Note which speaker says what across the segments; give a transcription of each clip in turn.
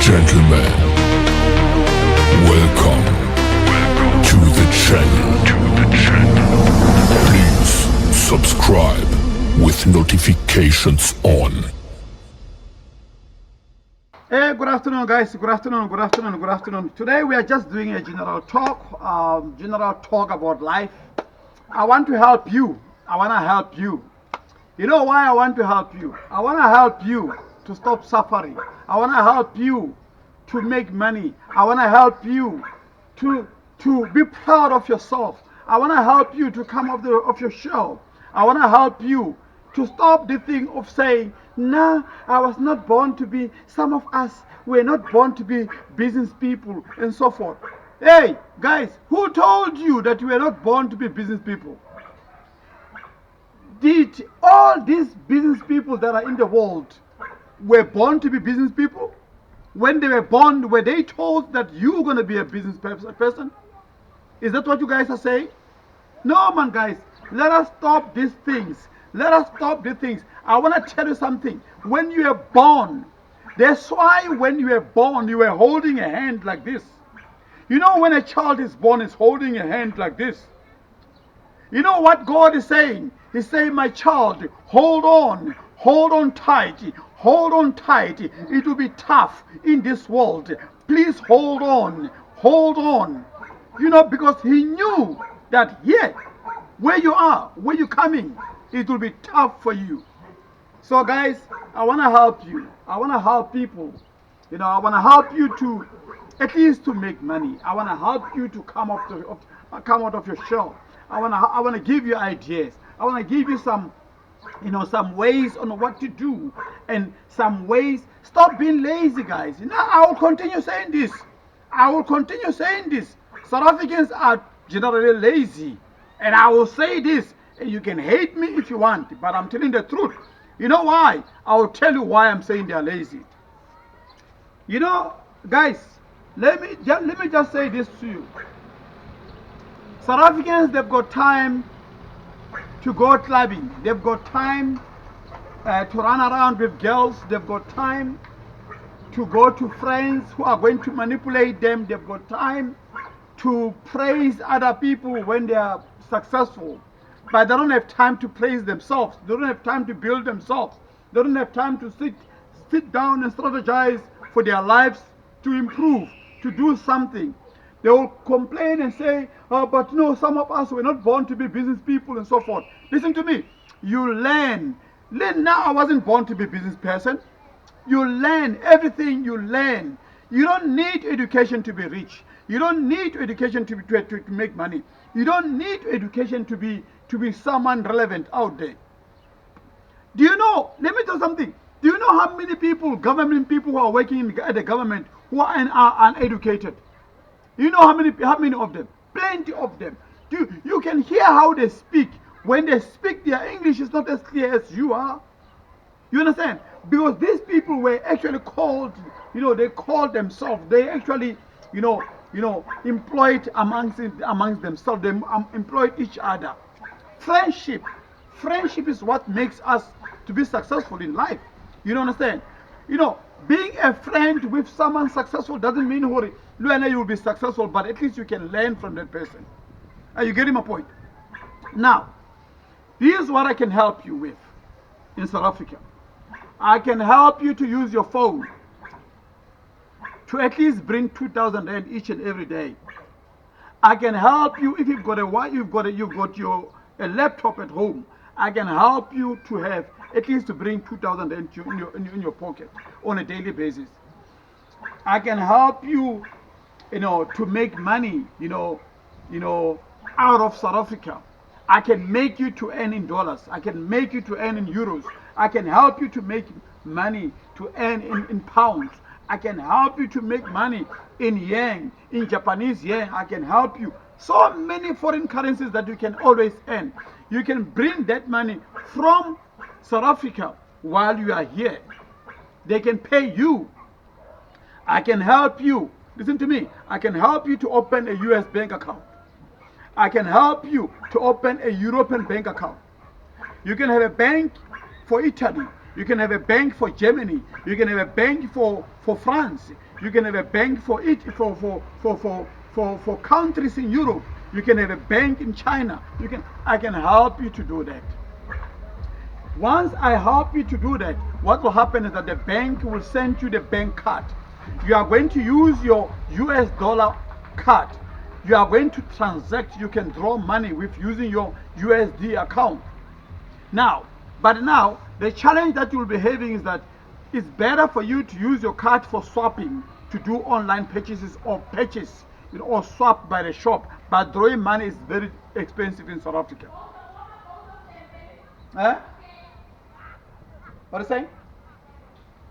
Speaker 1: Gentlemen, welcome to the channel. Please subscribe with notifications on.
Speaker 2: Hey, good afternoon, guys. Good afternoon. Today we are just doing a general talk about life. I want to help you. I want to help you. You know why I want to help you? I want to help you to stop suffering. I want to help you to make money. I want to help you to be proud of yourself. I want to help you to come off your shell. I want to help you to stop the thing of saying, nah, I was not born to be, some of us were not born to be business people and so forth. Hey, guys, who told you that you were not born to be business people? Did all these business people that are in the world were born to be business people? When they were born, were they told that you're going to be a business person? Is that what you guys are saying? No, man, guys. Let us stop these things. Let us stop these things. I want to tell you something. When you were born, that's why when you were born, you were holding a hand like this. You know, when a child is born, is holding a hand like this. You know what God is saying? He's saying, my child, hold on tight. Hold on tight. It will be tough in this world. Please hold on. Hold on. You know, because he knew that here, where you are, where you're coming, it will be tough for you. So guys, I want to help you. I want to help people. You know, I want to help you to, at least to make money. I want to help you to come out of your shell. I want to give you ideas. I want to give you some ways on what to do and some ways. Stop being lazy, guys. You know, I will continue saying this. South Africans are generally lazy. And I will say this, and you can hate me if you want, but I'm telling the truth. You know why? I will tell you why I'm saying they're lazy. You know, guys, let me just say this to you. South Africans, they've got time to go clubbing. They've got time to run around with girls. They've got time to go to friends who are going to manipulate them. They've got time to praise other people when they are successful. But they don't have time to praise themselves. They don't have time to build themselves. They don't have time to sit down and strategize for their lives to improve, to do something. They will complain and say, oh, but no, some of us were not born to be business people and so forth. Listen to me. You learn. Now, I wasn't born to be a business person. You learn everything you learn. You don't need education to be rich. You don't need education to make money. You don't need education to be someone relevant out there. Do you know, let me tell you something. Do you know how many people, government people who are working at the government who are uneducated? You know how many of them? Plenty of them. You can hear how they speak. When they speak, their English is not as clear as you are. You understand? Because these people were actually called, they called themselves. They actually, employed amongst themselves. They employed each other. Friendship is what makes us to be successful in life. You don't understand? Being a friend with someone successful doesn't mean you will be successful, but at least you can learn from that person. Are you getting my point? Now, here's what I can help you with in South Africa. I can help you to use your phone to at least bring 2,000 rand each and every day. I can help you if you've got a laptop at home. I can help you to have at least to bring 2,000 rand in your pocket on a daily basis. I can help you, to make money, out of South Africa. I can make you to earn in dollars. I can make you to earn in euros. I can help you to make money to earn in pounds. I can help you to make money in yen, in Japanese yen. I can help you. So many foreign currencies that you can always earn. You can bring that money from South Africa while you are here. They can pay you. I can help you. Listen to me. I can help you to open a US bank account. I can help you to open a European bank account. You can have a bank for Italy. You can have a bank for Germany. You can have a bank for France. You can have a bank for it for countries in Europe. You can have a bank in China. I can help you to do that. Once I help you to do that, what will happen is that the bank will send you the bank card. You are going to use your US dollar card. You are going to transact. You can draw money with using your USD account. Now, the challenge that you'll be having is that it's better for you to use your card for swapping, to do online purchases or purchase, or swap by the shop. But drawing money is very expensive in South Africa. Eh? What are you saying?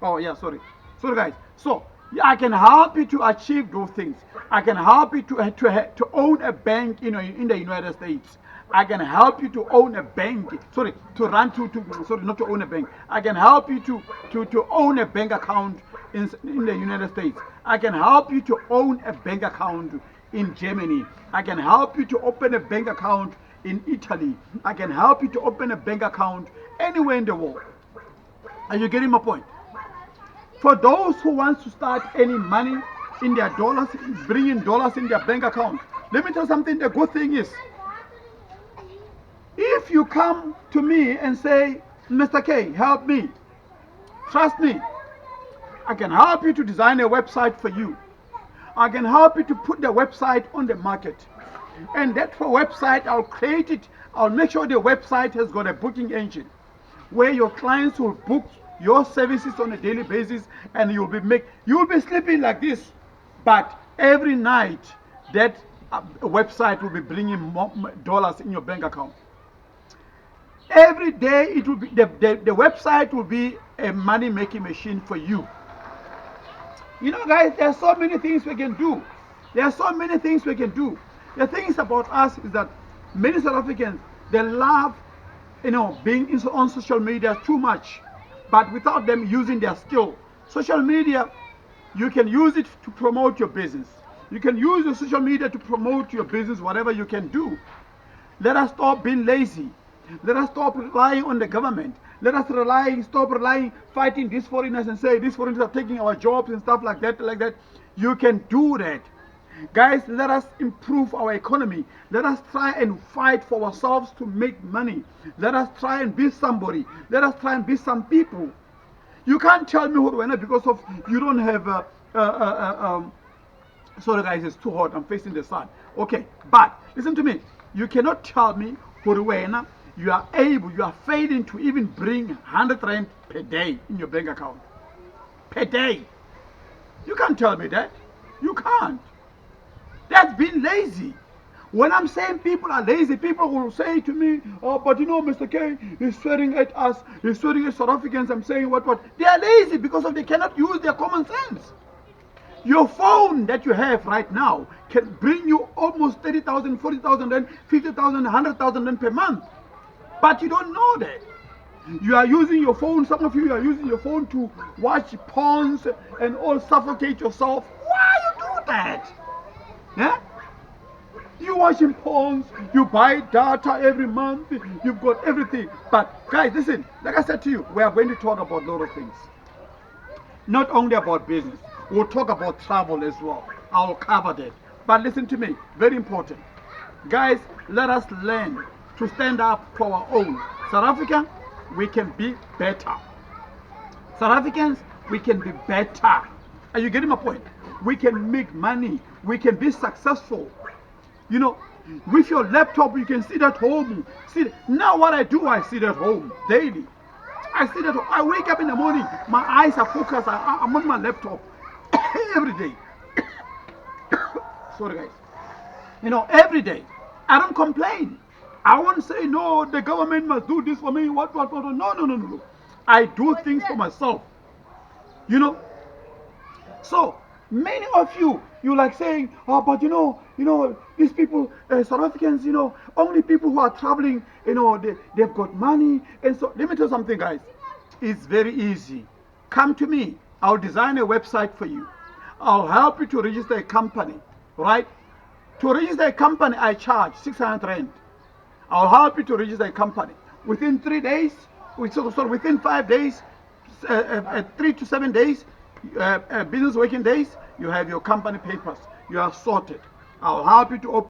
Speaker 2: Oh yeah, sorry. Sorry guys. So I can help you to achieve those things. I can help you to own a bank, in the United States. I can help you to own a bank. Sorry, not to own a bank. I can help you to own a bank account in the United States. I can help you to own a bank account in Germany. I can help you to open a bank account in Italy. I can help you to open a bank account anywhere in the world. Are you getting my point? For those who want to start earning money in their dollars, bringing dollars in their bank account, let me tell you something. The good thing is, if you come to me and say, Mr. K, help me, trust me, I can help you to design a website for you. I can help you to put the website on the market. And that website, I'll create it. I'll make sure the website has got a booking engine where your clients will book your services on a daily basis, and you'll be sleeping like this, but every night that website will be bringing more dollars in your bank account. Every day it will be the website will be a money making machine for you. Guys, there's so many things we can do. The things about us is that many South Africans, they love being on social media too much, but without them using their skill. Social media, you can use it to promote your business. You can use your social media to promote your business, whatever you can do. Let us stop being lazy. Let us stop relying on the government. Let us stop relying, fighting these foreigners and say these foreigners are taking our jobs and stuff like that. You can do that. Guys, let us improve our economy. Let us try and fight for ourselves to make money. Let us try and be somebody. Let us try and be some people. You can't tell me because of you don't have sorry guys, it's too hot. I'm facing the sun. Okay, but listen to me. You cannot tell me you are failing to even bring 100 rand per day in your bank account. Per day. You can't tell me that. You can't. That's being lazy. When I'm saying people are lazy, people will say to me, oh, but Mr. K is swearing at us, he's swearing at South Africans. I'm saying what? They are lazy because they cannot use their common sense. Your phone that you have right now can bring you almost 30,000, 40,000 and 50,000, 100,000 rand per month. But you don't know that. You are using your phone, some of you are using your phone to watch porns and all suffocate yourself. Why you do that? Yeah? You watching porns, you buy data every month, you've got everything. But guys, listen, like I said to you, we are going to talk about a lot of things. Not only about business, we'll talk about travel as well. I'll cover that. But listen to me, very important. Guys, let us learn to stand up for our own. South Africa, we can be better. South Africans, we can be better. Are you getting my point? We can make money. We can be successful. With your laptop, you can sit at home. Now what I do, I sit at home daily. I wake up in the morning, my eyes are focused, I'm on my laptop every day. Sorry guys. Every day. I don't complain. I won't say, no, the government must do this for me, what. No. I do things for myself. So, many of you like saying, oh, but these people, South Africans, only people who are traveling, they've got money. And so, let me tell you something, guys. It's very easy. Come to me. I'll design a website for you. I'll help you to register a company, right? To register a company, I charge 600 rand. I'll help you to register a company. Within 3 days, within 5 days, 3 to 7 days, business working days, you have your company papers. You are sorted. I'll help you to open